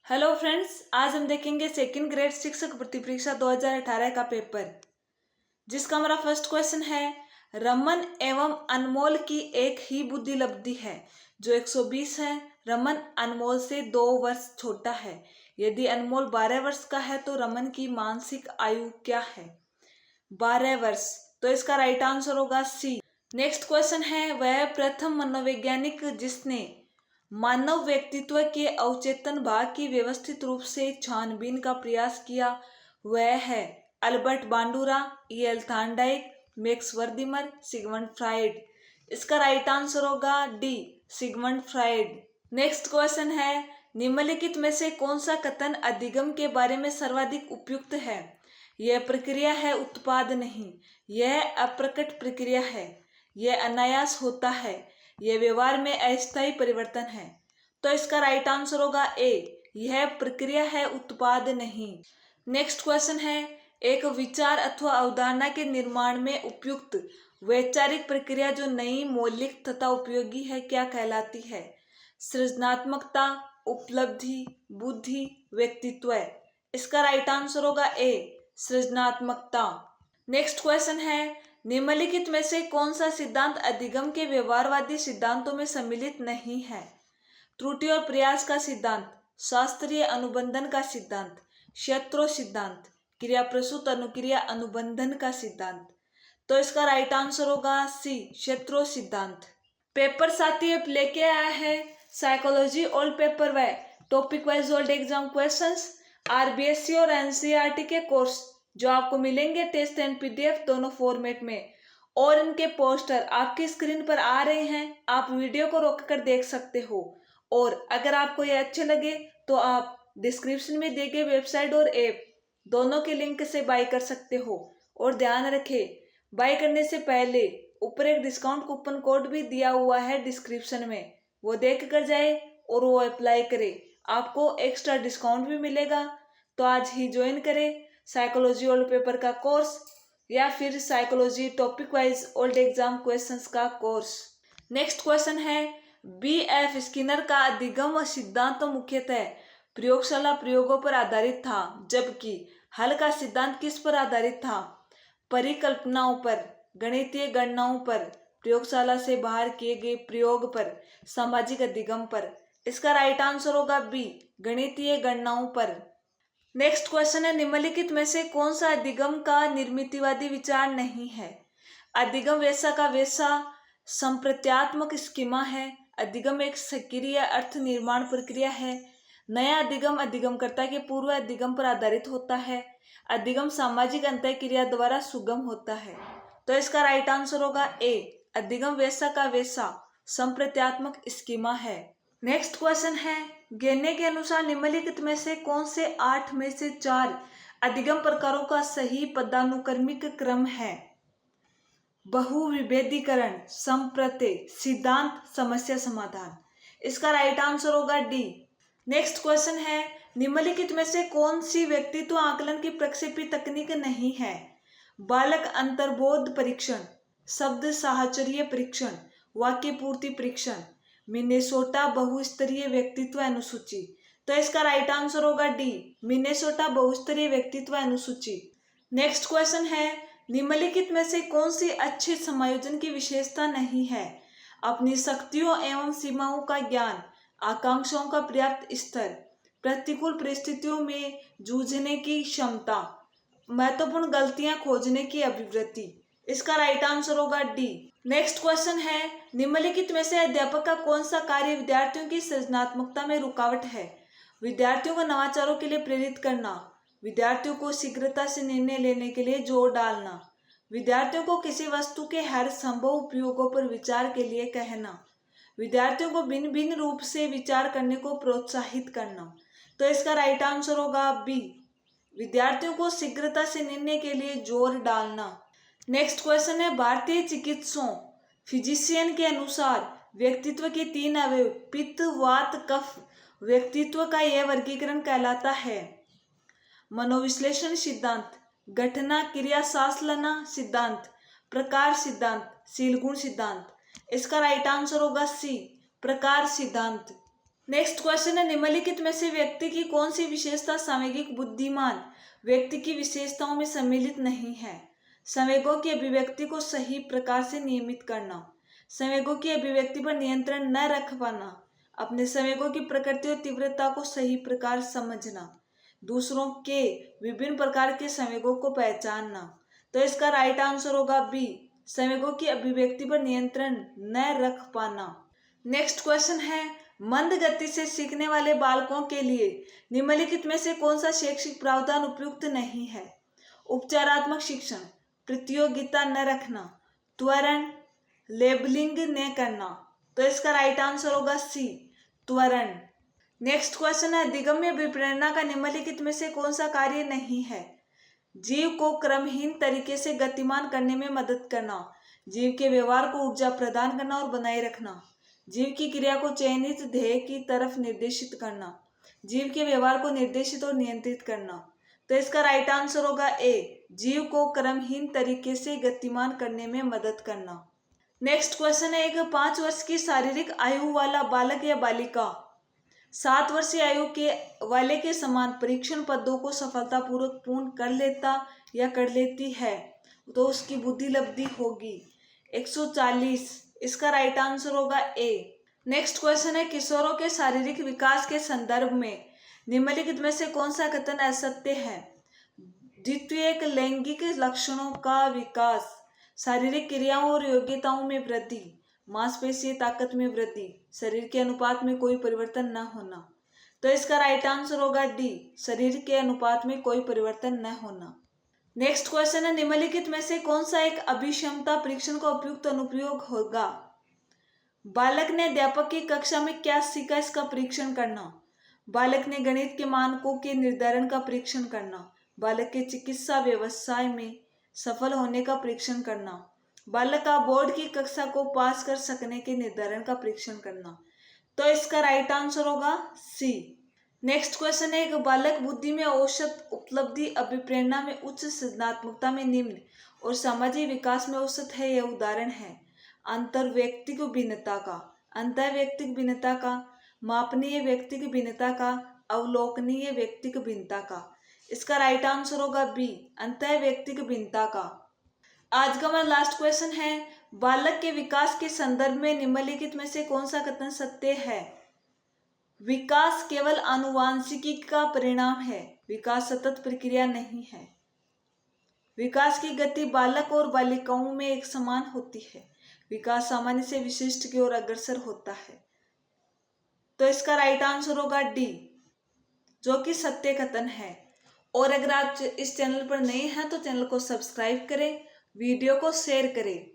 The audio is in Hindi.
हेलो फ्रेंड्स, आज हम देखेंगे सेकंड ग्रेड शिक्षक भर्ती परीक्षा 2018 का पेपर, जिसका हमारा फर्स्ट क्वेश्चन है। रमन एवं अनमोल की एक ही बुद्धि लब्धि है जो 120 है। रमन अनमोल से 2 वर्ष छोटा है। यदि अनमोल 12 वर्ष का है तो रमन की मानसिक आयु क्या है? 12 वर्ष। तो इसका राइट आंसर होगा सी। नेक्स्ट क्वेश्चन है, वह प्रथम मनोवैज्ञानिक जिसने मानव व्यक्तित्व के अवचेतन भाग की व्यवस्थित रूप से छानबीन का प्रयास किया, वह है Albert Bandura, E L Thorndike, Max Wertheimer, Sigmund Freud. इसका राइट आंसर होगा D, Sigmund Freud. Next question है, निम्नलिखित में से कौन सा कथन अधिगम के बारे में सर्वाधिक उपयुक्त है? यह प्रक्रिया है, उत्पाद नहीं। यह अप्रकट प्रक्रिया है। यह अनायास होता है। यह व्यवहार में अस्थायी परिवर्तन है। तो इसका राइट आंसर होगा ए, यह प्रक्रिया है, उत्पाद नहीं। नेक्स्ट क्वेश्चन है, एक विचार अथवा अवधारणा के निर्माण में उपयुक्त वैचारिक प्रक्रिया जो नई, मौलिक तथा उपयोगी है, क्या कहलाती है? सृजनात्मकता, उपलब्धि, बुद्धि, व्यक्तित्व। इसका राइट आंसर होगा ए, सृजनात्मकता। नेक्स्ट क्वेश्चन है, निम्नलिखित में से कौन सा सिद्धांत अधिगम के व्यवहारवादी सिद्धांतों में सम्मिलित नहीं है? त्रुटि और प्रयास का सिद्धांत, शास्त्रीय अनुबंधन का सिद्धांत, क्षेत्रों सिद्धांत, क्रिया प्रसूत अनुक्रिया अनुबंधन का सिद्धांत। तो इसका राइट आंसर होगा सी, क्षेत्रों सिद्धांत। पेपर साथी अब लेके आया है साइकोलॉजी ओल्ड पेपर व topic wise old exam questions, RBSC और एनसीईआरटी के कोर्स जो आपको मिलेंगे टेस्ट एंड पीडीएफ दोनों फॉर्मेट में, और इनके पोस्टर आपकी स्क्रीन पर आ रहे हैं। आप वीडियो को रोक कर देख सकते हो। और अगर आपको ये अच्छे लगे तो आप डिस्क्रिप्शन में दिए गए वेबसाइट और ऐप दोनों के लिंक से बाय कर सकते हो। और ध्यान रखें, बाय करने से पहले ऊपर एक डिस्काउंट कूपन कोड भी दिया हुआ है डिस्क्रिप्शन में, वो देख कर जाए और वो अप्लाई करे, आपको एक्स्ट्रा डिस्काउंट भी मिलेगा। तो आज ही ज्वाइन करें साइकोलॉजी ओल्ड पेपर का कोर्स या फिर psychology topic wise old exam questions का कोर्स। नेक्स्ट क्वेश्चन है, बी.एफ. स्किनर का अधिगम सिद्धांत मुख्यतः प्रयोगशाला प्रयोगों पर आधारित था, जबकि हल का सिद्धांत किस पर आधारित था? परिकल्पनाओं पर, गणितीय गणनाओं पर, प्रयोगशाला से बाहर किए गए प्रयोग पर, सामाजिक अधिगम पर। इसका राइट आंसर होगा बी, गणितीय गणनाओं पर। नेक्स्ट क्वेश्चन है, निम्नलिखित में से कौन सा अधिगम का निर्मितिवादी विचार नहीं है? अधिगम वैसा का वैसा संप्रत्यात्मक स्कीमा है। अधिगम एक सक्रिय अर्थ निर्माण प्रक्रिया है। नया अधिगम अधिगमकर्ता के पूर्व अधिगम पर आधारित होता है। अधिगम सामाजिक अंतःक्रिया द्वारा सुगम होता है। तो इसका राइट आंसर होगा ए, अधिगम वैसा का वैसा संप्रत्यात्मक स्कीमा है। नेक्स्ट क्वेश्चन है, गेने के अनुसार निम्नलिखित में से कौन से 8 में से 4 अधिगम प्रकारों का सही पदानुक्रमिक क्रम है? बहुविभेदीकरण, संप्रत्यय, सिद्धांत, समस्या समाधान। इसका राइट आंसर होगा डी। नेक्स्ट क्वेश्चन है, निम्नलिखित में से कौन सी व्यक्तित्व आकलन की प्रक्षेपी तकनीक नहीं है? बालक अंतर्बोध परीक्षण, शब्द साहचर्य परीक्षण, वाक्य पूर्ति परीक्षण, मिनेसोटा बहुस्तरीय व्यक्तित्व अनुसूची। तो इसका राइट आंसर होगा डी, मिनेसोटा बहुस्तरीय व्यक्तित्व अनुसूची। नेक्स्ट क्वेश्चन है, निम्नलिखित में से कौन सी अच्छे समायोजन की विशेषता नहीं है? अपनी शक्तियों एवं सीमाओं का ज्ञान, आकांक्षाओं का पर्याप्त स्तर, प्रतिकूल परिस्थितियों में जूझने की क्षमता, महत्वपूर्ण गलतियां खोजने की अभिवृत्ति। इसका राइट आंसर होगा डी। नेक्स्ट क्वेश्चन है, निम्नलिखित में से अध्यापक का कौन सा कार्य विद्यार्थियों की सृजनात्मकता में रुकावट है? विद्यार्थियों को नवाचारों के लिए प्रेरित करना, विद्यार्थियों को शीघ्रता से निर्णय लेने के लिए जोर डालना, विद्यार्थियों को किसी वस्तु के हर संभव उपयोगों पर विचार के लिए कहना, विद्यार्थियों को भिन्न भिन्न रूप से विचार करने को प्रोत्साहित करना। तो इसका राइट आंसर होगा बी, विद्यार्थियों को शीघ्रता से निर्णय के लिए जोर डालना। नेक्स्ट क्वेश्चन है, भारतीय चिकित्सकों फिजिशियन के अनुसार व्यक्तित्व के 3 अवयव पित्त, वात, कफ व्यक्तित्व का यह वर्गीकरण कहलाता है? मनोविश्लेषण सिद्धांत, घटना क्रिया शास्त्रना सिद्धांत, प्रकार सिद्धांत, शीलगुण सिद्धांत। इसका राइट आंसर होगा सी, प्रकार सिद्धांत। नेक्स्ट क्वेश्चन है, निम्नलिखित में से व्यक्ति की कौन सी विशेषता सामयिक बुद्धिमान व्यक्ति की विशेषताओं में सम्मिलित नहीं है? संवेगों की अभिव्यक्ति को सही प्रकार से नियमित करना, संवेगों की अभिव्यक्ति पर नियंत्रण न रख पाना, अपने संवेगों की प्रकृति और तीव्रता को सही प्रकार समझना, दूसरों के विभिन्न प्रकार के संवेगों को पहचानना। तो इसका राइट आंसर होगा बी, संवेगों की अभिव्यक्ति पर नियंत्रण न रख पाना। नेक्स्ट क्वेश्चन है, मंद गति से सीखने वाले बालकों के लिए निम्नलिखित में से कौन सा शैक्षिक प्रावधान उपयुक्त नहीं है? उपचारात्मक शिक्षण, प्रतियोगिता न रखना, त्वरण, लेबलिंग न करना। तो इसका राइट आंसर होगा सी, त्वरण। नेक्स्ट क्वेश्चन है, दिगम्य विप्रेरणा का निम्नलिखित में से कौन सा कार्य नहीं है? जीव को क्रमहीन तरीके से गतिमान करने में मदद करना, जीव के व्यवहार को ऊर्जा प्रदान करना और बनाए रखना, जीव की क्रिया को चयनित ध्येय की तरफ निर्देशित करना, जीव के व्यवहार को निर्देशित और नियंत्रित करना। तो इसका राइट आंसर होगा ए, जीव को क्रमहीन तरीके से गतिमान करने में मदद करना। नेक्स्ट क्वेश्चन है, एक 5 वर्ष की शारीरिक आयु वाला बालक या बालिका 7 वर्षीय आयु के वाले के समान परीक्षण पदों को सफलतापूर्वक पूर्ण कर लेता या कर लेती है तो उसकी बुद्धि लब्धि होगी 140। इसका राइट आंसर होगा ए। नेक्स्ट क्वेश्चन है, किशोरों के शारीरिक विकास के संदर्भ में निम्नलिखित में से कौन सा कथन असत्य है? द्वितीयक लैंगिक लक्षणों का विकास, शारीरिक क्रियाओं और योग्यताओं में वृद्धि, मांसपेशीय ताकत में वृद्धि, शरीर के अनुपात में कोई परिवर्तन न होना। तो इसका राइट आंसर होगा डी, शरीर के अनुपात में कोई परिवर्तन न होना। नेक्स्ट क्वेश्चन है, निम्नलिखित में से कौन सा एक अभिक्षमता परीक्षण का उपयुक्त अनुप्रयोग होगा? बालक ने अध्यापक की कक्षा में क्या सीखा, इसका परीक्षण करना, बालक ने गणित के मानकों के निर्धारण का परीक्षण करना, बालक के चिकित्सा व्यवसाय में सफल होने का परीक्षण करना, बालक का बोर्ड की कक्षा को पास कर सकने के निर्धारण का परीक्षण करना। तो इसका राइट आंसर होगा सी। नेक्स्ट क्वेश्चन है, एक बालक बुद्धि में औसत, उपलब्धि, अभिप्रेरणा में उच्च, सृजनात्मकता में निम्न और सामाजिक विकास में औसत है। यह उदाहरण है अंतर्वैयक्तिक भिन्नता का, अंतर्वैयक्तिक भिन्नता का, मापनीय व्यक्तिक भिन्नता का, अवलोकनीय व्यक्तिक भिन्नता का। इसका राइट आंसर होगा बी, अंतर्वैयक्तिक भिन्नता का। आज का हमारा लास्ट क्वेश्चन है, बालक के विकास के संदर्भ में निम्नलिखित में से कौन सा कथन सत्य है? विकास केवल आनुवांशिकी का परिणाम है, विकास सतत प्रक्रिया नहीं है। विकास की गति बालक और बालिकाओं में एक समान होती है, विकास सामान्य से विशिष्ट की ओर अग्रसर होता है। तो इसका राइट आंसर होगा डी, जो कि सत्य कथन है। और अगर आप इस चैनल पर नए हैं तो चैनल को सब्सक्राइब करें, वीडियो को शेयर करें।